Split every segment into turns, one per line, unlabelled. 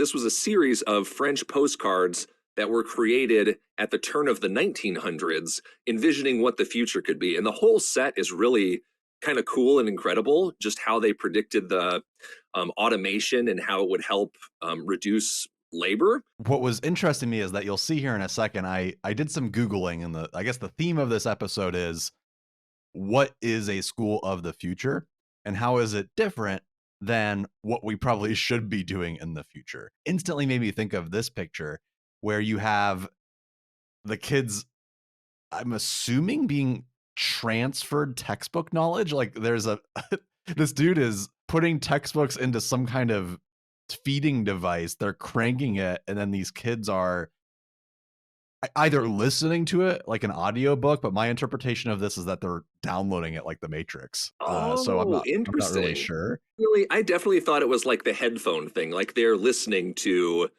This was a series of French postcards that were created at the turn of the 1900s, envisioning what the future could be. And the whole set is really kind of cool and incredible, just how they predicted the automation and how it would help reduce labor.
What was interesting to me is that you'll see here in a second, I did some Googling, and I guess the theme of this episode is, what is a school of the future and how is it different than what we probably should be doing in the future? Instantly made me think of this picture where you have the kids, I'm assuming, being transferred textbook knowledge. Like there's a this dude is putting textbooks into some kind of feeding device. They're cranking it, and then these kids are either listening to it like an audiobook, but my interpretation of this is that they're downloading it like the Matrix. So I'm
Oh,
not really
interesting.
sure.
Really, I definitely thought it was like the headphone thing, like they're listening to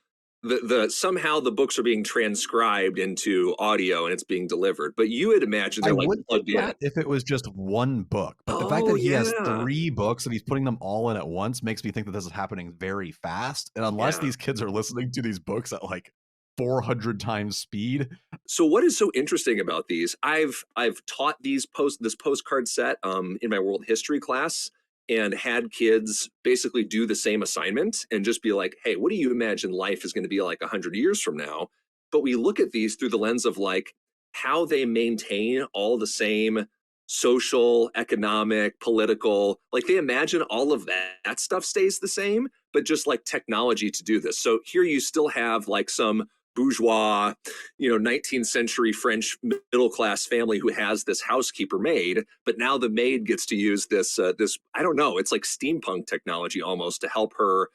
the somehow the books are being transcribed into audio and it's being delivered. But you had imagined
I
they're like
would think
plugged in.
that if it was just one book, but the fact
Oh
that he has
yeah,
3 books and he's putting them all in at once makes me think that this is happening very fast. And unless
yeah.
these kids are listening to these books at like 400 times speed.
So what is so interesting about these? I've taught this postcard set in my world history class and had kids basically do the same assignment and just be like, "Hey, what do you imagine life is going to be like 100 years from now?" But we look at these through the lens of like how they maintain all the same social, economic, political, like they imagine all of that stuff stays the same, but just like technology to do this. So here you still have like some bourgeois, 19th century French middle class family who has this housekeeper maid, but now the maid gets to use this I don't know, it's like steampunk technology almost to help her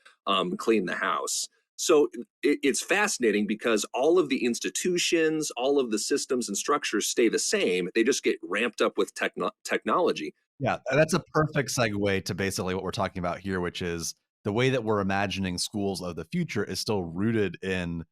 clean the house. So it's fascinating because all of the institutions, all of the systems and structures stay the same. They just get ramped up with technology.
Yeah, that's a perfect segue to basically what we're talking about here, which is the way that we're imagining schools of the future is still rooted in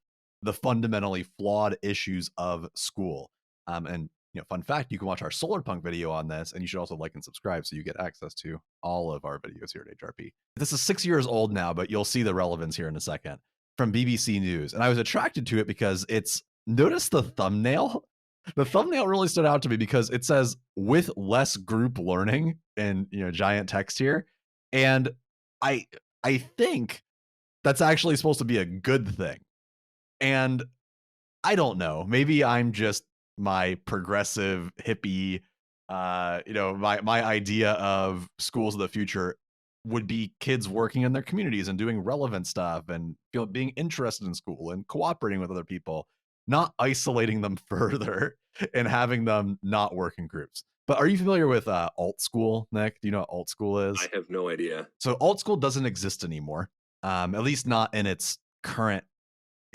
the fundamentally flawed issues of school. And fun fact, you can watch our solar punk video on this, and you should also like and subscribe so you get access to all of our videos here at HRP. This is 6 years old now, but you'll see the relevance here in a second, from BBC News. And I was attracted to it because notice the thumbnail. The thumbnail really stood out to me because it says "with less group learning" in giant text here, and I I think that's actually supposed to be a good thing. And I don't know, maybe I'm just my progressive hippie, my idea of schools of the future would be kids working in their communities and doing relevant stuff and being interested in school and cooperating with other people, not isolating them further and having them not work in groups. But are you familiar with AltSchool, Nick? Do you know what AltSchool
I
is?
have no idea.
So AltSchool doesn't exist anymore, at least not in its current.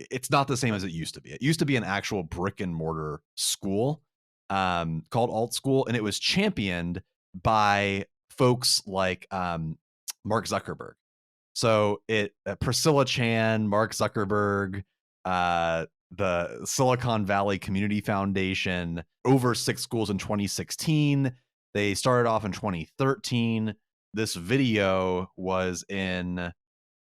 It's not the same as it used to be. It used to be an actual brick and mortar school called AltSchool, and it was championed by folks like Mark Zuckerberg. So Priscilla Chan, Mark Zuckerberg, the Silicon Valley Community Foundation, over 6 schools in 2016. They started off in 2013. This video was in,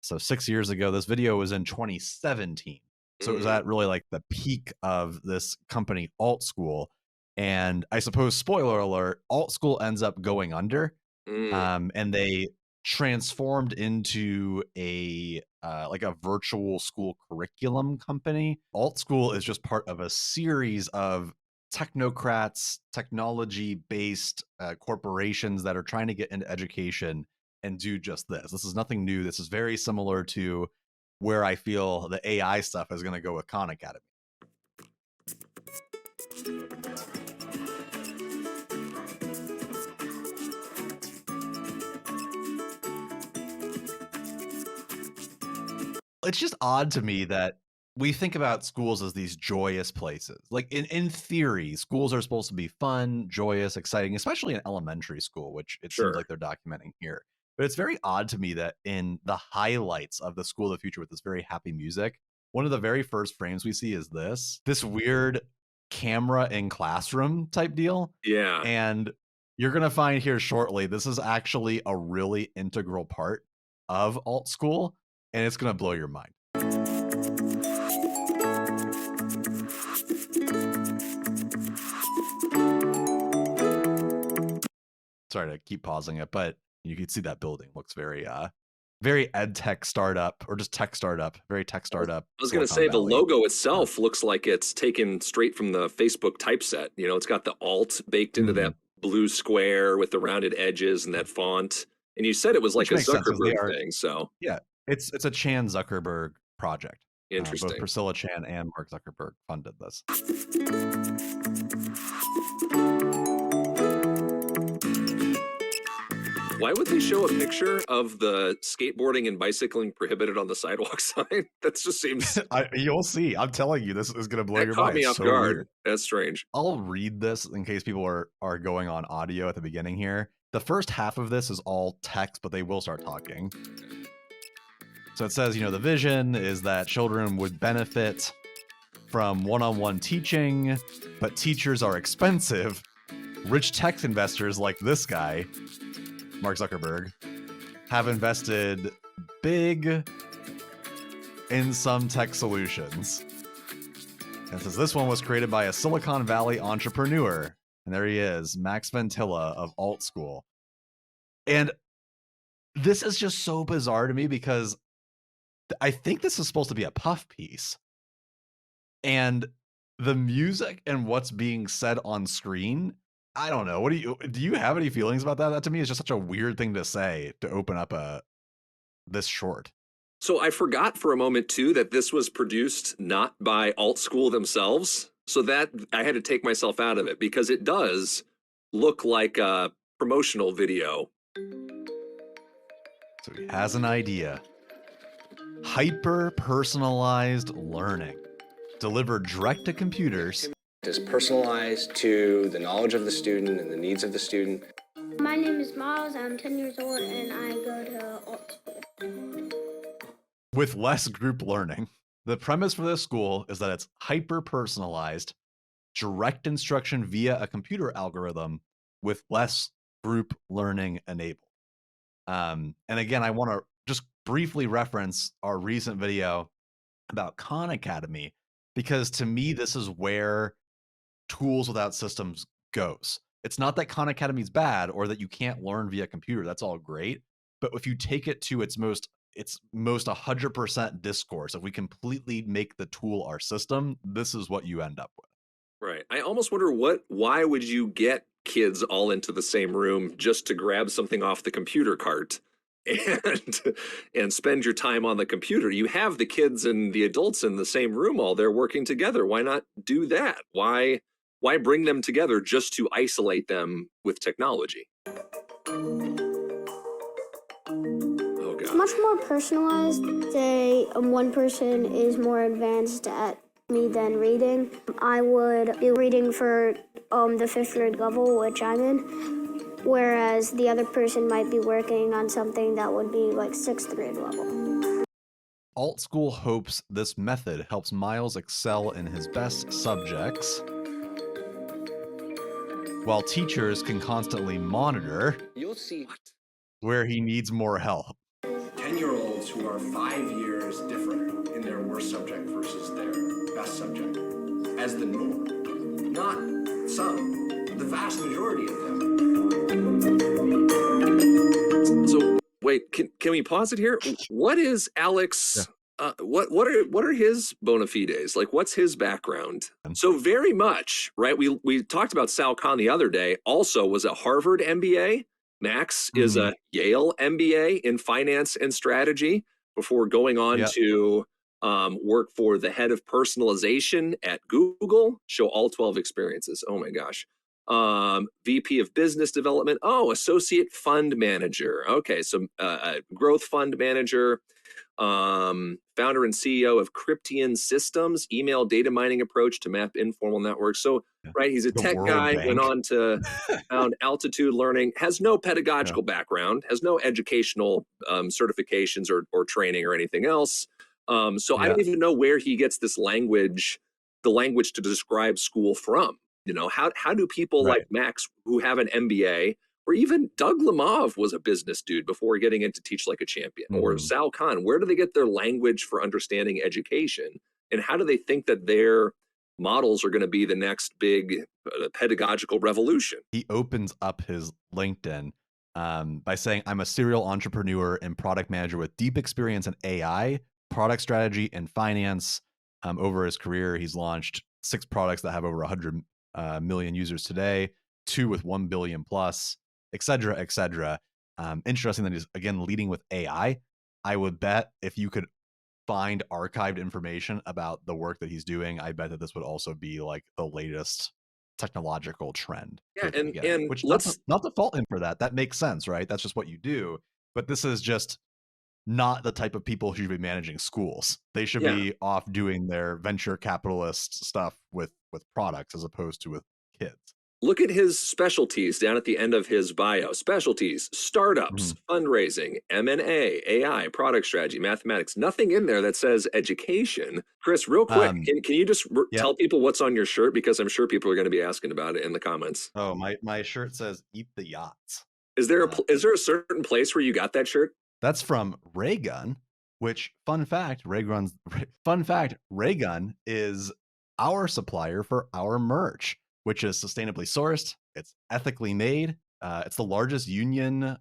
so 6 years ago, this video was in 2017. So it was at really like the peak of this company, AltSchool. And I suppose, spoiler alert, AltSchool ends up going under.
Mm.
And they transformed into like a virtual school curriculum company. AltSchool is just part of a series of technocrats, technology-based corporations that are trying to get into education and do just this. This is nothing new. This is very similar to where I feel the AI stuff is going to go with Khan Academy. It's just odd to me that we think about schools as these joyous places. Like in theory, schools are supposed to be fun, joyous, exciting, especially in elementary school, which it seems
Sure.
like they're documenting here. But it's very odd to me that in the highlights of the school of the future with this very happy music, one of the very first frames we see is this weird camera in classroom type deal.
Yeah.
And you're going to find here shortly, this is actually a really integral part of AltSchool, and it's going to blow your mind. Sorry to keep pausing it, but you can see that building looks very ed tech startup, or just tech startup, very tech startup,
I was going to
Silicon
say the
Valley.
logo itself looks like it's taken straight from the Facebook typeset. You know, it's got the alt baked into that blue square with the rounded edges and that font. And you said it was like
Which
a
makes sense because they
Zuckerberg
are,
thing. So
yeah, it's a Chan Zuckerberg project. Both
interesting.
Priscilla Chan and Mark Zuckerberg funded this.
Why would they show a picture of the skateboarding and bicycling prohibited on the sidewalk sign? That just seems
You'll see. I'm telling you, this is going to blow
that
your
caught
mind.
me
It's
off
so
guard.
weird.
That's strange.
I'll read this in case people are going on audio at the beginning here. The first half of this is all text, but they will start talking. So it says, the vision is that children would benefit from one-on-one teaching, but teachers are expensive. Rich tech investors like this guy, Mark Zuckerberg, have invested big in some tech solutions. And it says this one was created by a Silicon Valley entrepreneur. And there he is, Max Ventilla of AltSchool. And this is just so bizarre to me because I think this is supposed to be a puff piece. And the music and what's being said on screen, I don't know. Do you have any feelings about that? That to me is just such a weird thing to say to open up this short.
So I forgot for a moment too that this was produced not by AltSchool themselves. So that I had to take myself out of it because it does look like a promotional video.
So he has an idea. Hyper-personalized learning, delivered direct to computers.
Is personalized to the knowledge of the student and the needs of the student.
My name is Miles. I'm 10 years old and I go to AltSchool.
With less group learning. The premise for this school is that it's hyper-personalized, direct instruction via a computer algorithm with less group learning enabled. And again, I want to just briefly reference our recent video about Khan Academy, because to me, this is where tools without systems goes. It's not that Khan Academy is bad or that you can't learn via computer. That's all great. But if you take it to its most 100% discourse, if we completely make the tool our system, this is what you end up with.
Right. I almost wonder why would you get kids all into the same room just to grab something off the computer cart and spend your time on the computer? You have the kids and the adults in the same room all there working together. Why not do that? Why bring them together just to isolate them with technology?
It's much more personalized. Say one person is more advanced at me than reading. I would be reading for the 5th grade level, which I'm in, whereas the other person might be working on something that would be like 6th grade level.
AltSchool hopes this method helps Miles excel in his best subjects, while teachers can constantly monitor
You'll see
where he needs more help.
10-year-olds who are 5 years different in their worst subject versus their best subject as the norm. Not some, the vast majority of them.
So wait, can we pause it here? What is Alex? Yeah. What are his bona fides? Like, what's his background? So very much, right? We talked about Sal Khan the other day. Also was a Harvard MBA. Max is a Yale MBA in finance and strategy before going on to work for the head of personalization at Google, show all 12 experiences. Oh my gosh. VP of business development. Oh, associate fund manager. Okay, so growth fund manager. Founder and CEO of Cryptian Systems, email data mining approach to map informal networks. So, right, he's a tech guy, went on to found Altitude Learning, has no pedagogical background, has no educational certifications or training or anything else. So I don't even know where he gets this language, the language to describe school from. You know, how do people like Max, who have an MBA, Or even Doug Lemov was a business dude before getting into Teach Like a Champion. Or Sal Khan. Where do they get their language for understanding education? And how do they think that their models are going to be the next big pedagogical revolution?
He opens up his LinkedIn by saying, I'm a serial entrepreneur and product manager with deep experience in AI, product strategy, and finance. Over his career, he's launched 6 products that have over 100 million users today, 2 with 1 billion plus, et cetera, et cetera. Interesting that he's, again, leading with AI. I would bet if you could find archived information about the work that he's doing, I bet that this would also be like the latest technological trend.
Yeah, and
which
let's
not to fault him for that. That makes sense, right? That's just what you do. But this is just not the type of people who should be managing schools. They should be off doing their venture capitalist stuff with products as opposed to with kids.
Look at his specialties down at the end of his bio. Specialties, startups, fundraising, M&A, AI, product strategy, mathematics. Nothing in there that says education. Chris, real quick, can you just tell people what's on your shirt? Because I'm sure people are going to be asking about it in the comments.
Oh, my shirt says "Eat the Yachts."
Is there a certain place where you got that shirt?
That's from Raygun, which fun fact, Raygun is our supplier for our merch, which is sustainably sourced. It's ethically made. It's the largest union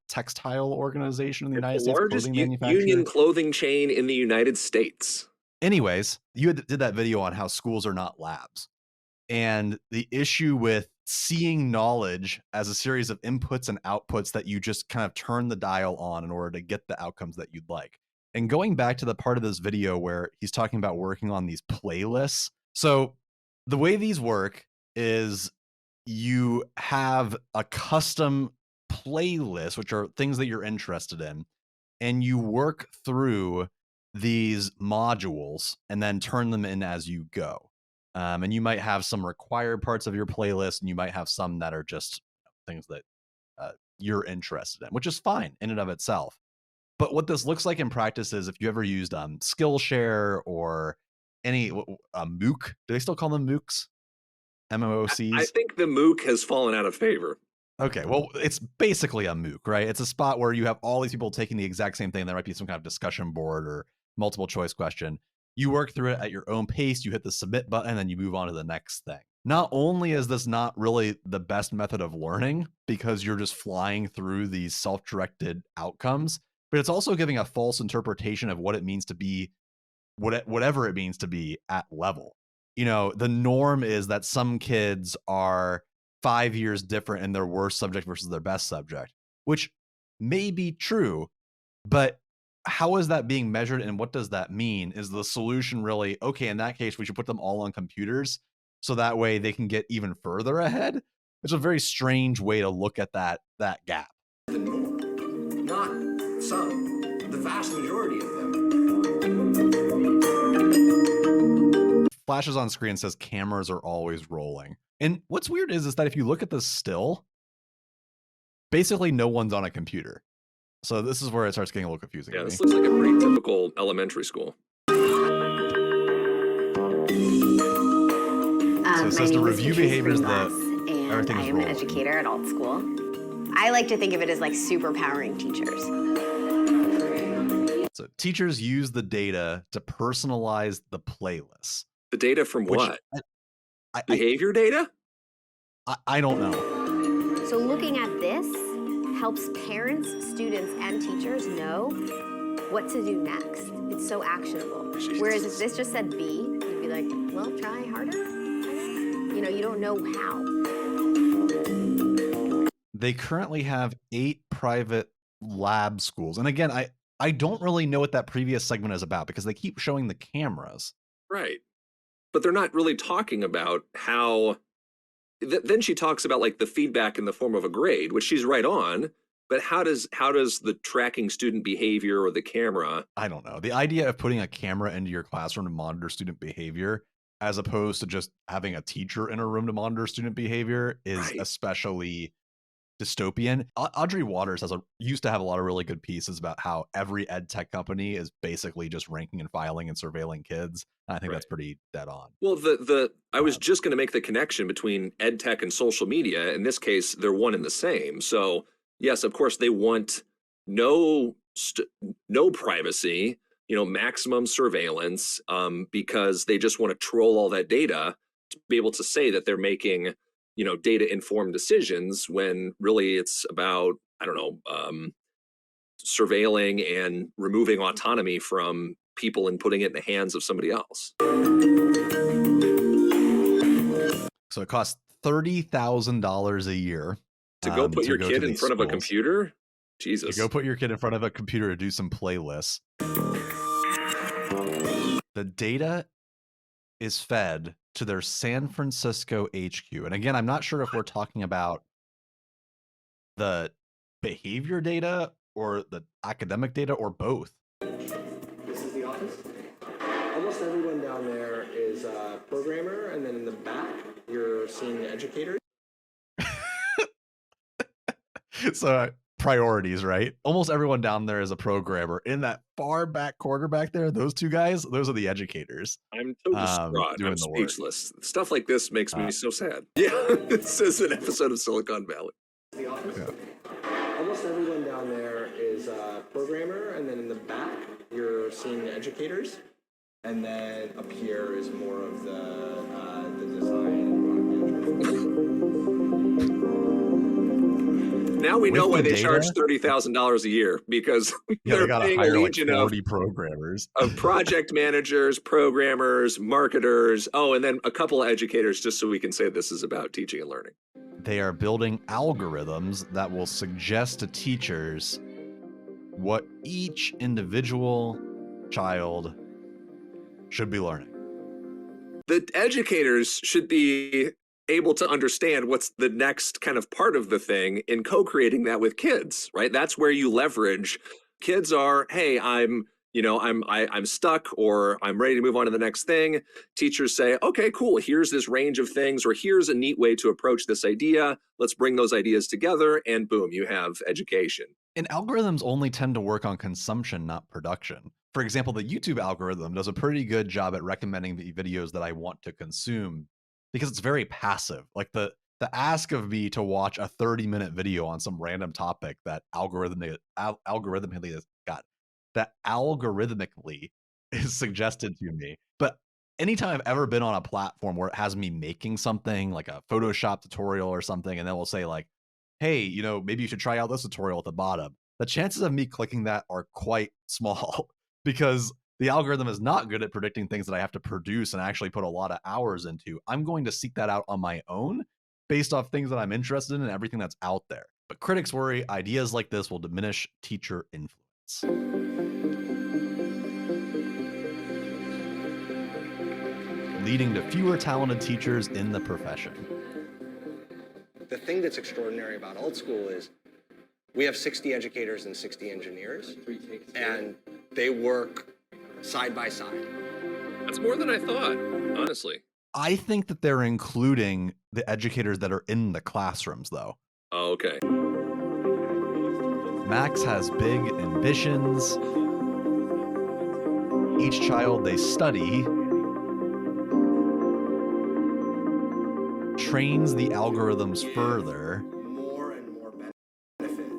textile organization in the United States.
Largest union clothing chain in the United States.
Anyways, you did that video on how schools are not labs. And the issue with seeing knowledge as a series of inputs and outputs that you just kind of turn the dial on in order to get the outcomes that you'd like. And going back to the part of this video where he's talking about working on these playlists. So the way these work is you have a custom playlist, which are things that you're interested in, and you work through these modules and then turn them in as you go. And you might have some required parts of your playlist, and you might have some that are just things that you're interested in, which is fine in and of itself. But what this looks like in practice is if you ever used Skillshare or any MOOC, do they still call them MOOCs? MOOCs?
I think the MOOC has fallen out of favor.
Okay, well, it's basically a MOOC, right? It's a spot where you have all these people taking the exact same thing. There might be some kind of discussion board or multiple choice question. You work through it at your own pace. You hit the submit button, and then you move on to the next thing. Not only is this not really the best method of learning because you're just flying through these self-directed outcomes, but it's also giving a false interpretation of what it means to be, whatever it means to be at level. You know, the norm is that some kids are 5 years different in their worst subject versus their best subject, which may be true, but how is that being measured and what does that mean? Is the solution really, okay, in that case, we should put them all on computers so that way they can get even further ahead? It's a very strange way to look at that gap.
The norm, not some, the vast majority of them.
Flashes on screen, says cameras are always rolling. And what's weird is that if you look at this still, basically no one's on a computer. So this is where it starts getting a little confusing.
Yeah, this looks like a pretty typical elementary school.
So it says to review behaviors that everything is
I am an educator at AltSchool. I like to think of it as like superpowering teachers.
So teachers use the data to personalize the playlists.
The data from what? Behavior data?
I don't know.
So looking at this helps parents, students, and teachers know what to do next. It's so actionable.
Jesus.
Whereas if this just said B, you'd be like, well, try harder. You know, you don't know how.
They currently have 8 private lab schools. And again, I don't really know what that previous segment is about because they keep showing the cameras.
Right. But they're not really talking about how... Then she talks about like the feedback in the form of a grade, which she's right on. But how does the tracking student behavior or the camera?
I don't know. The idea of putting a camera into your classroom to monitor student behavior, as opposed to just having a teacher in a room to monitor student behavior, is especially dystopian. Audrey Waters used to have a lot of really good pieces about how every ed tech company is basically just ranking and filing and surveilling kids. And I think that's pretty dead on.
Well, I was just going to make the connection between ed tech and social media. In this case, they're one and the same. So yes, of course, they want no privacy, maximum surveillance, because they just want to troll all that data to be able to say that they're making, data informed decisions when really it's about, I don't know, surveilling and removing autonomy from people and putting it in the hands of somebody else.
So it costs $30,000 a year
to go put your kid in front of a computer. Jesus.
To go put your kid in front of a computer to do some playlists. The data is fed to their San Francisco HQ. And again, I'm not sure if we're talking about the behavior data or the academic data or both.
This is the office. Almost everyone down there is a programmer, and then in the back, you're seeing the educators.
So priorities, right? Almost everyone down there is a programmer. In that far back corner back there, those two guys, those are the educators.
I'm so distraught. I'm speechless. Stuff like this makes me so sad. Yeah, this is an episode of Silicon Valley.
The office. Yeah. Almost everyone down there is a programmer, and then in the back, you're seeing the educators. And then up here is more of the design and product management.
Now we know why they charge $30,000 a year, because they're paying a legion of
programmers,
of project managers, programmers, marketers, and then a couple of educators, just so we can say this is about teaching and learning.
They are building algorithms that will suggest to teachers what each individual child should be learning.
The educators should be able to understand what's the next kind of part of the thing in co-creating that with kids, right? That's where you leverage. Kids are, hey, I'm stuck, or I'm ready to move on to the next thing. Teachers say, okay, cool. Here's this range of things, or here's a neat way to approach this idea. Let's bring those ideas together, and boom, you have education.
And algorithms only tend to work on consumption, not production. For example, the YouTube algorithm does a pretty good job at recommending the videos that I want to consume, because it's very passive. Like the ask of me to watch a 30-minute video on some random topic that algorithmically is suggested to me. But anytime I've ever been on a platform where it has me making something like a Photoshop tutorial or something, and then we'll say like, hey, maybe you should try out this tutorial at the bottom, the chances of me clicking that are quite small, because the algorithm is not good at predicting things that I have to produce and actually put a lot of hours into. I'm going to seek that out on my own based off things that I'm interested in and everything that's out there. But critics worry ideas like this will diminish teacher influence. Leading to fewer talented teachers in the profession.
The thing that's extraordinary about AltSchool is we have 60 educators and 60 engineers, and they work side by side.
That's more than I thought, honestly.
I think that they're including the educators that are in the classrooms, though.
Oh, okay.
Max has big ambitions. Each child they study trains the algorithms further.
More and more benefit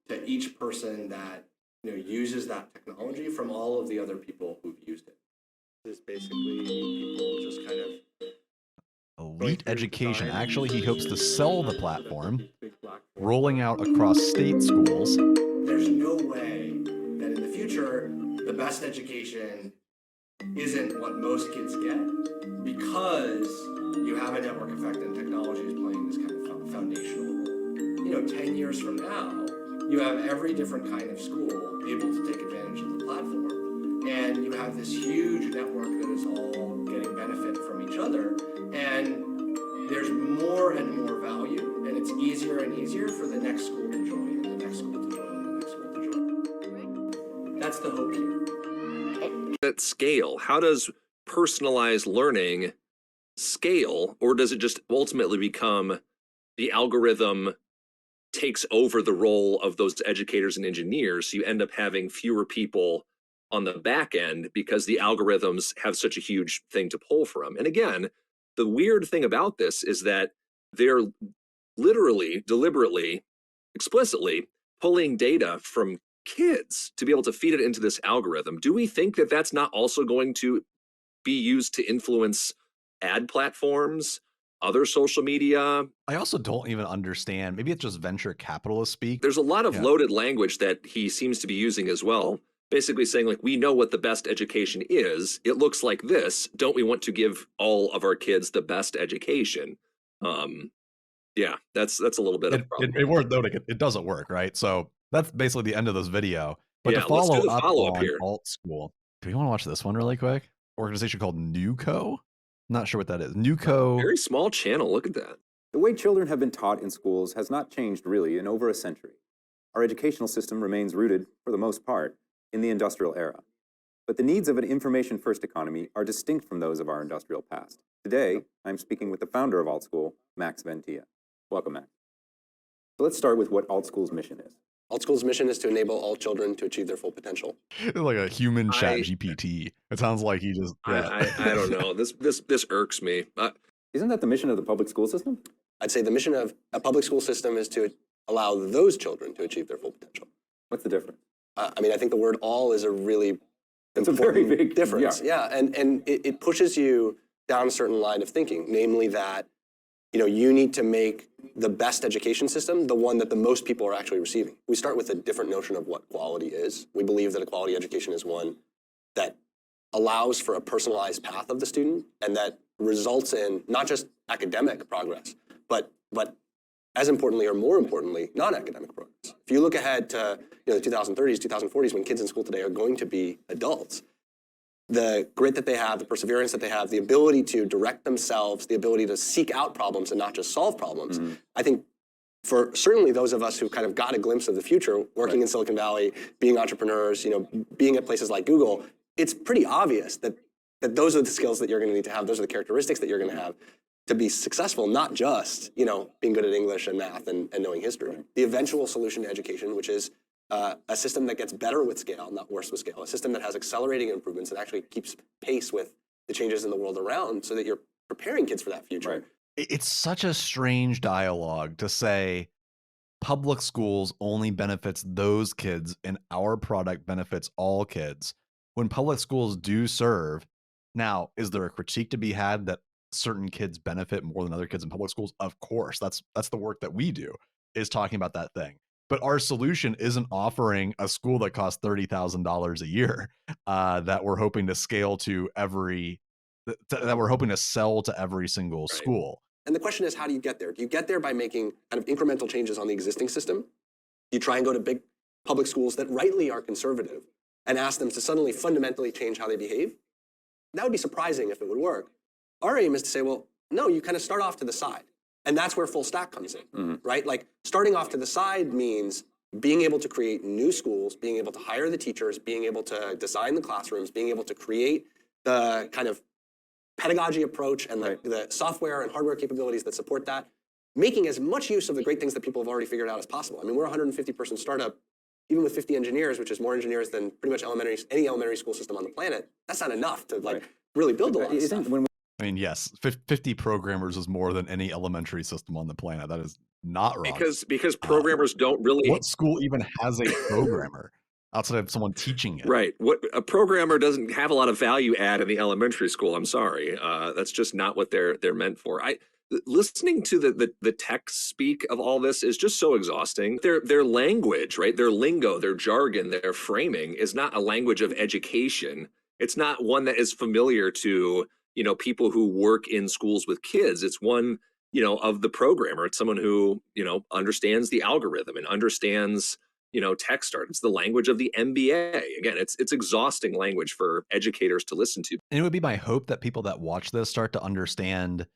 to each person that uses that technology from all of the other people who've used it. This is basically people just kind of
elite education. Actually, he hopes to sell the platform, rolling out across state schools.
There's no way that in the future, the best education isn't what most kids get, because you have a network effect and technology is playing this kind of foundational role. 10 years from now, you have every different kind of school able to take advantage of the platform. And you have this huge network that is all getting benefit from each other. And there's more and more value, and it's easier and easier for the next school to join, and the next school to join, and the next school to join. That's the hope here.
At scale, how does personalized learning scale, or does it just ultimately become the algorithm takes over the role of those educators and engineers. So you end up having fewer people on the back end because the algorithms have such a huge thing to pull from. And again, the weird thing about this is that they're literally, deliberately, explicitly pulling data from kids to be able to feed it into this algorithm. Do we think that that's not also going to be used to influence ad platforms, other social media?
I also don't even understand. Maybe it's just venture capitalist speak.
There's a lot of
Yeah.
loaded language that he seems to be using as well. Basically saying, like, we know what the best education is. It looks like this. Don't we want to give all of our kids the best education? Yeah, that's a little bit of a problem.
It worth noting, it doesn't work, right? So that's basically the end of this video. But
Yeah,
to
let's do
follow
the
up
follow-up
on
here.
AltSchool, do you want to watch this one really quick? Organization called NewCo. Not sure what that is. NewCo.
Very small channel. Look at that.
The way children have been taught in schools has not changed really in over a century. Our educational system remains rooted, for the most part, in the industrial era. But the needs of an information-first economy are distinct from those of our industrial past. Today, I'm speaking with the founder of AltSchool, Max Ventilla. Welcome, Max. So let's start with what AltSchool's mission is.
AltSchool's mission is to enable all children to achieve their full potential.
It's like a human chat GPT. It sounds like he just. Yeah.
I don't know. This irks me.
Isn't that the mission of the public school system?
I'd say the mission of a public school system is to allow those children to achieve their full potential.
What's the difference?
I mean, I think the word all is a really
It's a very
important
big
difference.
yeah.
And it pushes you down a certain line of thinking, namely that, you know, you need to make the best education system the one that the most people are actually receiving. We start with a different notion of what quality is. We believe that a quality education is one that allows for a personalized path of the student and that results in not just academic progress, but as importantly or more importantly, non-academic progress. If you look ahead to the 2030s, 2040s, when kids in school today are going to be adults, the grit that they have, the perseverance that they have, the ability to direct themselves, the ability to seek out problems and not just solve problems, I think for certainly those of us who kind of got a glimpse of the future, working in Silicon Valley, being entrepreneurs, being at places like Google, it's pretty obvious that those are the skills that you're going to need to have. Those are the characteristics that you're going to have to be successful, not just, being good at English and math and knowing history. Right. The eventual solution to education, which is a system that gets better with scale, not worse with scale, a system that has accelerating improvements and actually keeps pace with the changes in the world around so that you're preparing kids for that future.
Right. It's such a strange dialogue to say public schools only benefits those kids and our product benefits all kids when public schools do serve. Now, is there a critique to be had that certain kids benefit more than other kids in public schools? Of course, that's the work that we do, is talking about that thing. But our solution isn't offering a school that costs $30,000 a year that we're hoping to scale to that we're hoping to sell to every single school.
And the question is, how do you get there? Do you get there by making kind of incremental changes on the existing system? Do you try and go to big public schools that rightly are conservative and ask them to suddenly fundamentally change how they behave? That would be surprising if it would work. Our aim is to say, well, no, you kind of start off to the side. And that's where full stack comes in, right? Like starting off to the side means being able to create new schools, being able to hire the teachers, being able to design the classrooms, being able to create the kind of pedagogy approach and the software and hardware capabilities that support that, making as much use of the great things that people have already figured out as possible. I mean, we're a 150-person startup, even with 50 engineers, which is more engineers than pretty much any elementary school system on the planet. That's not enough to really build a lot of stuff.
I mean, yes, 50 programmers is more than any elementary system on the planet. That is not wrong.
Because programmers don't really.
What school even has a programmer outside of someone teaching it?
Right. What a programmer doesn't have a lot of value add in the elementary school. I'm sorry. That's just not what they're meant for. Listening to the tech speak of all this is just so exhausting. Their language, right? Their lingo, their jargon, their framing is not a language of education. It's not one that is familiar to people who work in schools with kids. It's one, of the programmer. It's someone who, understands the algorithm and understands, tech start. It's the language of the MBA. Again, it's exhausting language for educators to listen to.
And it would be my hope that people that watch this start to understand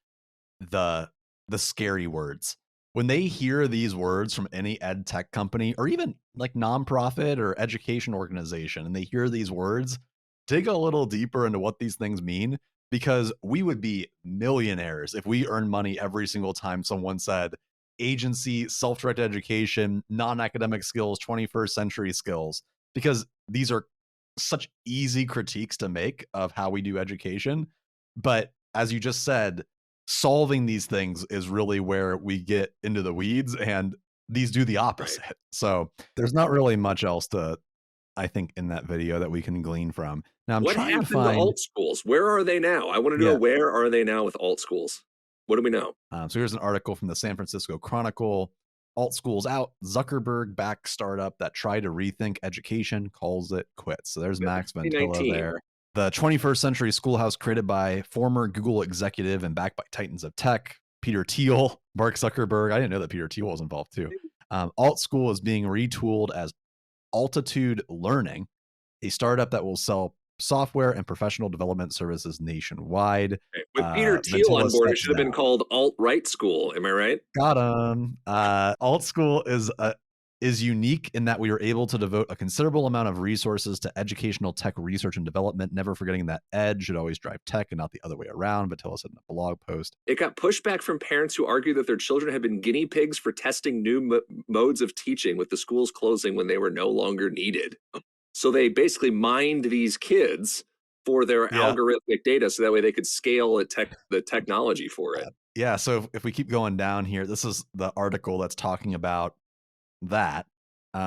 the scary words. When they hear these words from any ed tech company or even like nonprofit or education organization, and they hear these words, dig a little deeper into what these things mean. Because we would be millionaires if we earned money every single time someone said, agency, self-directed education, non-academic skills, 21st century skills, because these are such easy critiques to make of how we do education. But as you just said, solving these things is really where we get into the weeds, and these do the opposite. Right. So there's not really much else to, I think, in that video that we can glean from. Now I'm
what
trying
happened
to find
alt schools? Where are they now? I want to know, where are they now with alt schools? What do we know?
So here's an article from the San Francisco Chronicle. Alt schools out. Zuckerberg-backed startup that tried to rethink education calls it quits. So there's Max Ventilla there. The 21st Century Schoolhouse, created by former Google executive and backed by titans of tech, Peter Thiel, Mark Zuckerberg. I didn't know that Peter Thiel was involved too. AltSchool is being retooled as Altitude Learning, a startup that will sell software and professional development services nationwide.
With Peter Thiel on board, it should have been called Alt-Right School. Am I right?
Got him. AltSchool is unique in that we were able to devote a considerable amount of resources to educational tech research and development, never forgetting that edge should always drive tech and not the other way around, Ventilla said in a blog post.
It got pushback from parents who argued that their children had been guinea pigs for testing new modes of teaching, with the schools closing when they were no longer needed. So they basically mined these kids for their algorithmic data, so that way they could scale the technology for it.
Yeah, so if we keep going down here, this is the article that's talking about that.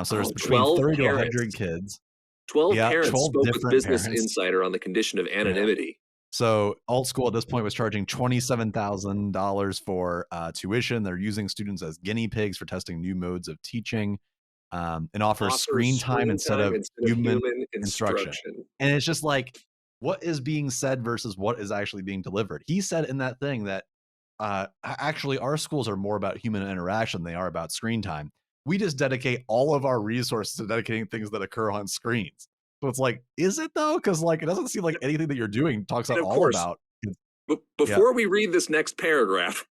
So there's between 30 to 100 kids.
12 parents spoke with Business Insider on the condition of anonymity.
Yeah. So AltSchool at this point was charging $27,000 for tuition. They're using students as guinea pigs for testing new modes of teaching, and offers screen time instead of human instruction. And it's just like, what is being said versus what is actually being delivered? He said in that thing that actually our schools are more about human interaction than they are about screen time. We just dedicate all of our resources to dedicating things that occur on screens. So it's like, is it though? Because like, it doesn't seem like anything that you're doing talks at all about.
Before we read this next paragraph,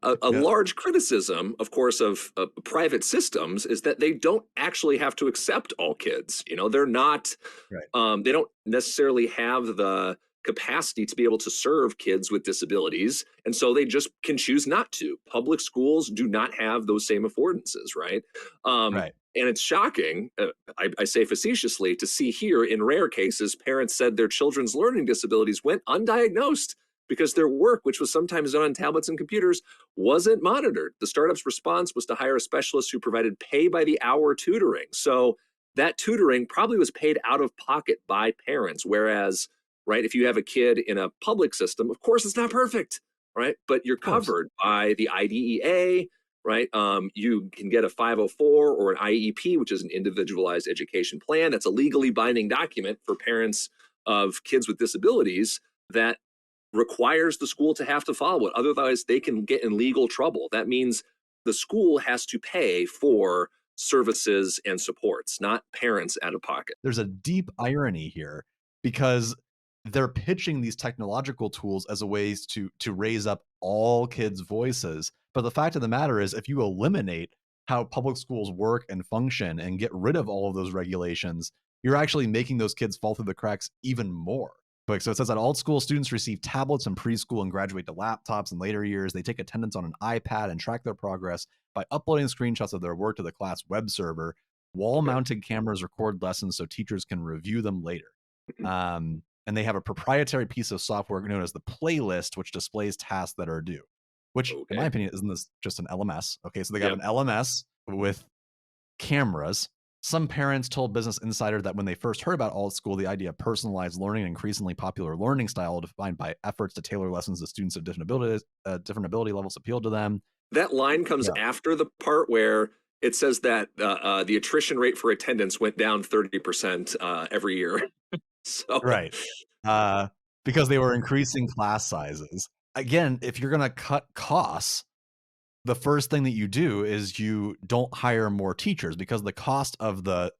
a large criticism, of course, of private systems is that they don't actually have to accept all kids. You know, they're not, they don't necessarily have the capacity to be able to serve kids with disabilities, and so they just can choose not to. Public schools do not have those same affordances, right? And it's shocking, I say facetiously, to see here in rare cases parents said their children's learning disabilities went undiagnosed because their work, which was sometimes done on tablets and computers, wasn't monitored. The startup's response was to hire a specialist who provided pay-by-the-hour tutoring. So that tutoring probably was paid out of pocket by parents, whereas, right, if you have a kid in a public system, of course it's not perfect, right? But you're covered by the IDEA, right? You can get a 504 or an IEP, which is an individualized education plan. That's a legally binding document for parents of kids with disabilities that requires the school to have to follow it. Otherwise, they can get in legal trouble. That means the school has to pay for services and supports, not parents out of pocket.
There's a deep irony here because they're pitching these technological tools as a ways to raise up all kids' voices. But the fact of the matter is, if you eliminate how public schools work and function and get rid of all of those regulations, you're actually making those kids fall through the cracks even more. So it says that AltSchool students receive tablets in preschool and graduate to laptops in later years. They take attendance on an iPad and track their progress by uploading screenshots of their work to the class web server. Wall-mounted cameras record lessons so teachers can review them later. And they have a proprietary piece of software known as the playlist, which displays tasks that are due, which in my opinion, isn't this just an LMS? Okay, so they got an LMS with cameras. Some parents told Business Insider that when they first heard about AltSchool, the idea of personalized learning, an increasingly popular learning style defined by efforts to tailor lessons to students of different ability levels appealed to them.
That line comes after the part where it says that the attrition rate for attendance went down 30% every year. So.
Right. Because they were increasing class sizes. Again, if you're going to cut costs, the first thing that you do is you don't hire more teachers, because the cost of the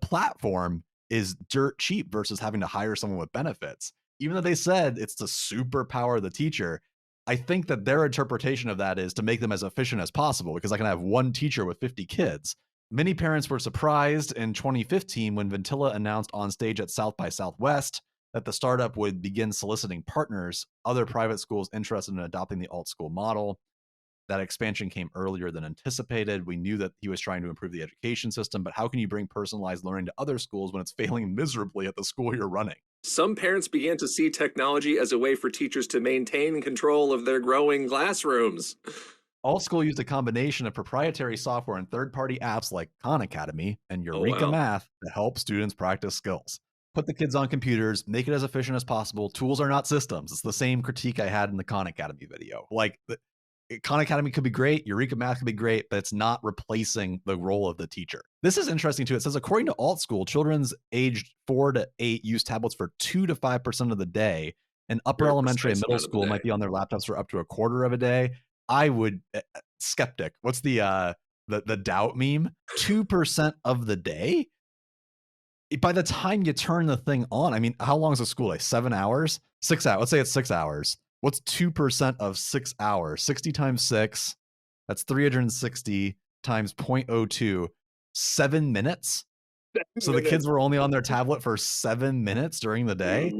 platform is dirt cheap versus having to hire someone with benefits. Even though they said it's to superpower the teacher, I think that their interpretation of that is to make them as efficient as possible, because I can have one teacher with 50 kids. Many parents were surprised in 2015 when Ventilla announced on stage at South by Southwest that the startup would begin soliciting partners, other private schools interested in adopting the AltSchool model. that expansion came earlier than anticipated. We knew that he was trying to improve the education system, but how can you bring personalized learning to other schools when it's failing miserably at the school you're running?
Some parents began to see technology as a way for teachers to maintain control of their growing classrooms.
AltSchool used a combination of proprietary software and third-party apps like Khan Academy and
Oh,
Eureka
wow.
Math to help students practice skills. Put the kids on computers, make it as efficient as possible. Tools are not systems. It's the same critique I had in the Khan Academy video. Like, Khan Academy could be great, Eureka Math could be great, but it's not replacing the role of the teacher. This is interesting too. It says, according to AltSchool, children's aged 4 to 8 use tablets for 2 to 5% of the day, and upper
Very
elementary and
precise
middle
amount of the
school might
day.
be on their laptops for up to a quarter of a day. I would skeptic. What's the doubt meme? 2% of the day? By the time you turn the thing on, I mean, how long is a school day? 7 hours? 6 hours. Let's say it's 6 hours. What's 2% of 6 hours? 60 times 6, that's 360 times 0.02, 7 minutes? So the kids were only on their tablet for 7 minutes during the day?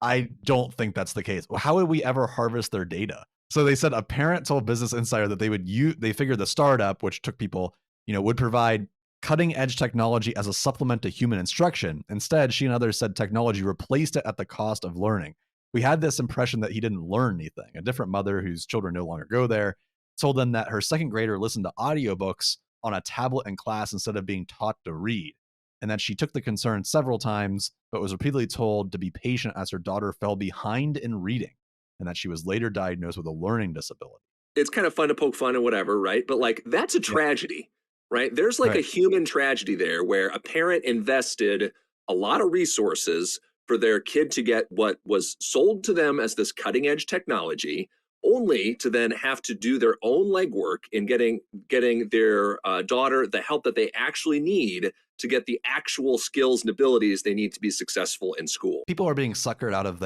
I don't think that's the case. How would we ever harvest their data? So they said a parent told Business Insider that they figured the startup, which took people, would provide cutting edge technology as a supplement to human instruction. Instead, she and others said technology replaced it at the cost of learning. We had this impression that he didn't learn anything. A different mother whose children no longer go there told them that her second grader listened to audiobooks on a tablet in class instead of being taught to read, and that she took the concern several times, but was repeatedly told to be patient as her daughter fell behind in reading, and that she was later diagnosed with a learning disability.
It's kind of fun to poke fun and whatever, right? But like, that's a
Yeah.
tragedy, right? There's like a
Right.
human tragedy there where a parent invested a lot of resources for their kid to get what was sold to them as this cutting edge technology, only to then have to do their own legwork in getting their daughter the help that they actually need to get the actual skills and abilities they need to be successful in school.
People are being suckered out of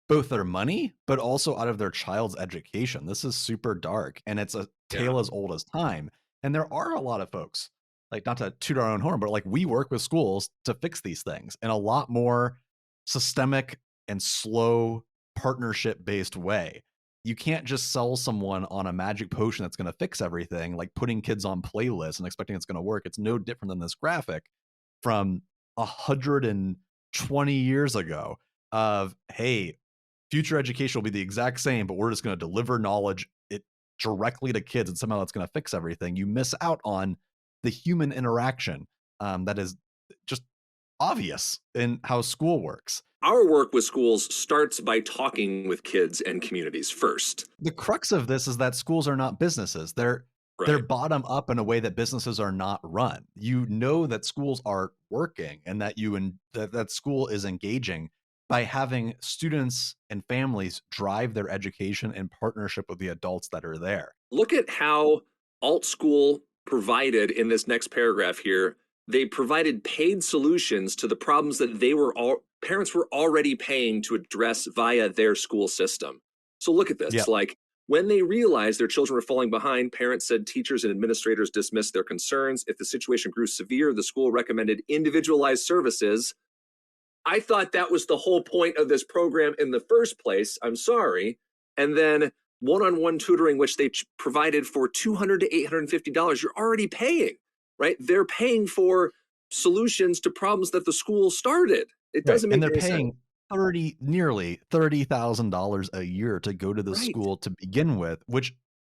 both their money, but also out of their child's education. This is super dark, and it's a tale as old as time. And there are a lot of folks, like, not to toot our own horn, but like, we work with schools to fix these things in a lot more systemic and slow partnership based way. You can't just sell someone on a magic potion that's going to fix everything, like putting kids on playlists and expecting it's going to work. It's no different than this graphic from 120 years ago of, hey, future education will be the exact same, but we're just going to deliver knowledge directly to kids, and somehow that's going to fix everything. You miss out on the human interaction that is just obvious in how school works.
Our work with schools starts by talking with kids and communities first.
The crux of this is that schools are not businesses. They're bottom up in a way that businesses are not run. You know that schools are working, and that that school is engaging by having students and families drive their education in partnership with the adults that are there.
Look at how AltSchool provided in this next paragraph here. They provided paid solutions to the problems that parents were already paying to address via their school system. So look at this.
Yeah.
Like, when they realized their children were falling behind, parents said teachers and administrators dismissed their concerns. If the situation grew severe, the school recommended individualized services. I thought that was the whole point of this program in the first place. I'm sorry. And then one-on-one tutoring, which they provided for $200 to $850, you're already paying, right? They're paying for solutions to problems that the school started. It doesn't make
and they're
any
paying
sense.
nearly $30,000 a year to go to the school to begin with, which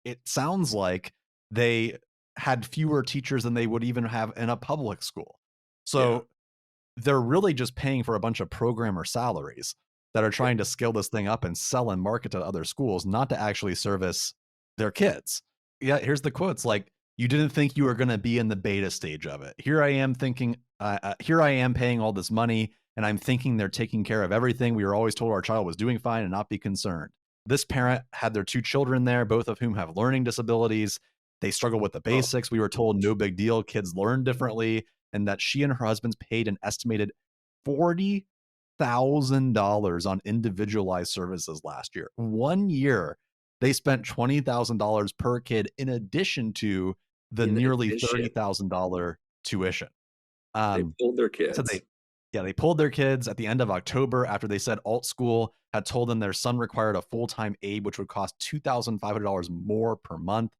it sounds like they had fewer teachers than they would even have in a public school. So they're really just paying for a bunch of programmer salaries that are trying to scale this thing up and sell and market to other schools, not to actually service their kids. Yeah, here's the quotes. Like, you didn't think you were going to be in the beta stage of it. Here I am thinking, here I am paying all this money, and I'm thinking they're taking care of everything. We were always told our child was doing fine and not be concerned. This parent had their 2 children there, both of whom have learning disabilities. They struggle with the basics. We were told no big deal. Kids learn differently. And that she and her husband paid an estimated $40,000 on individualized services last year. 1 year, they spent $20,000 per kid in addition to the nearly $30,000 tuition.
They pulled their kids.
So Yeah, they pulled their kids at the end of October after they said AltSchool had told them their son required a full-time aide, which would cost $2,500 more per month.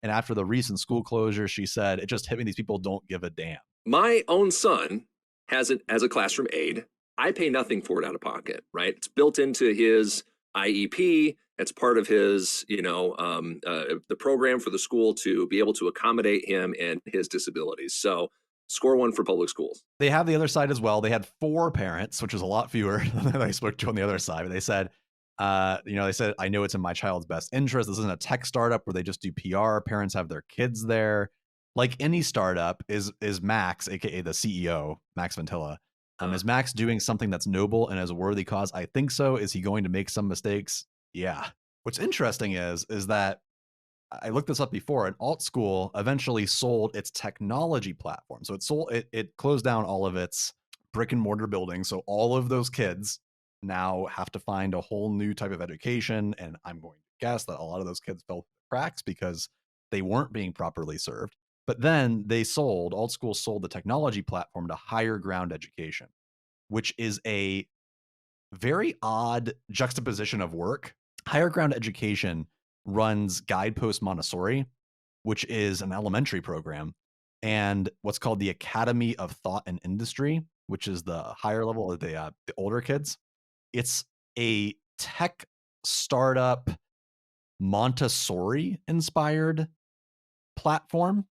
And after the recent school closure, she said, it just hit me, these people don't give a damn.
My own son has it as a classroom aide. I pay nothing for it out of pocket, right? It's built into his IEP. It's part of his, the program for the school to be able to accommodate him and his disabilities. So score one for public schools.
They have the other side as well. They had 4 parents, which is a lot fewer than I spoke to on the other side. But they said, they said, I know it's in my child's best interest. This isn't a tech startup where they just do PR. Parents have their kids there. Like any startup, is Max, aka the CEO, Max Ventilla. Is Max doing something that's noble and as a worthy cause? I think so. Is he going to make some mistakes? Yeah. What's interesting is that I looked this up before, and AltSchool eventually sold its technology platform. So it closed down all of its brick and mortar buildings. So all of those kids now have to find a whole new type of education. And I'm going to guess that a lot of those kids fell through the cracks because they weren't being properly served. But then AltSchool sold the technology platform to Higher Ground Education, which is a very odd juxtaposition of work. Higher Ground Education runs Guidepost Montessori, which is an elementary program, and what's called the Academy of Thought and Industry, which is the higher level of the older kids. It's a tech startup Montessori inspired platform.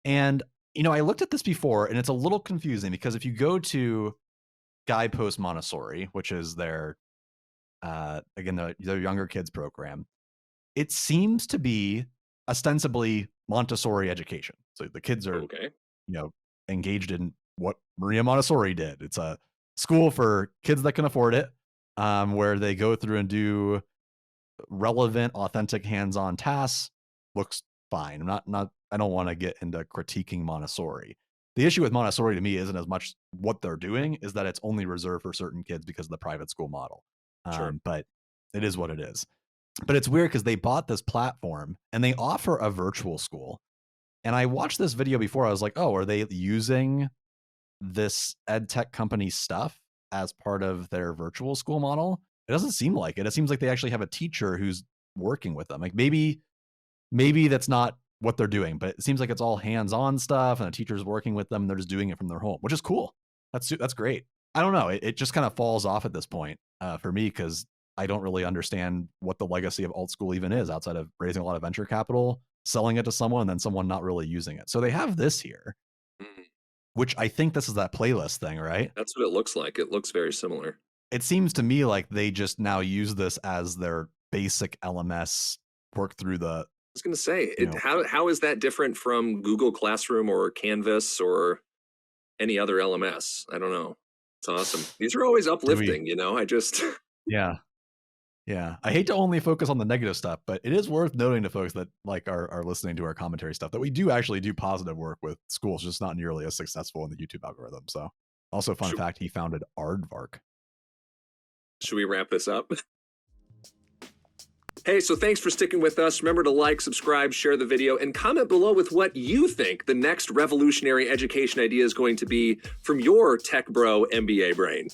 And, I looked at this before, and it's a little confusing because if you go to Guidepost Montessori, which is their younger kids program, it seems to be ostensibly Montessori education. So the kids are, engaged in what Maria Montessori did. It's a school for kids that can afford it, where they go through and do relevant, authentic, hands-on tasks. Looks fine. I don't want to get into critiquing Montessori. The issue with Montessori to me isn't as much what they're doing, is that it's only reserved for certain kids because of the private school model.
Sure.
But it is what it is. But it's weird because they bought this platform and they offer a virtual school. And I watched this video before. I was like, oh, are they using this ed tech company stuff as part of their virtual school model? It doesn't seem like it. It seems like they actually have a teacher who's working with them. Like maybe that's not what they're doing, but it seems like it's all hands-on stuff and the teacher's working with them and they're just doing it from their home, which is cool. That's great. I don't know. It just kind of falls off at this point for me because I don't really understand what the legacy of AltSchool even is outside of raising a lot of venture capital, selling it to someone, and then someone not really using it. So they have this here, which I think this is that playlist thing, right?
That's what it looks like. It looks very similar.
It seems to me like they just now use this as their basic LMS, work through the...
I was going to say, how is that different from Google Classroom or Canvas or any other LMS? I don't know. It's awesome. These are always uplifting, I just...
Yeah. I hate to only focus on the negative stuff, but it is worth noting to folks that are listening to our commentary stuff that we do actually do positive work with schools, just not nearly as successful in the YouTube algorithm. So also fun fact, he founded Aardvark.
Should we wrap this up? Hey, so thanks for sticking with us. Remember to like, subscribe, share the video, and comment below with what you think the next revolutionary education idea is going to be from your tech bro MBA brain.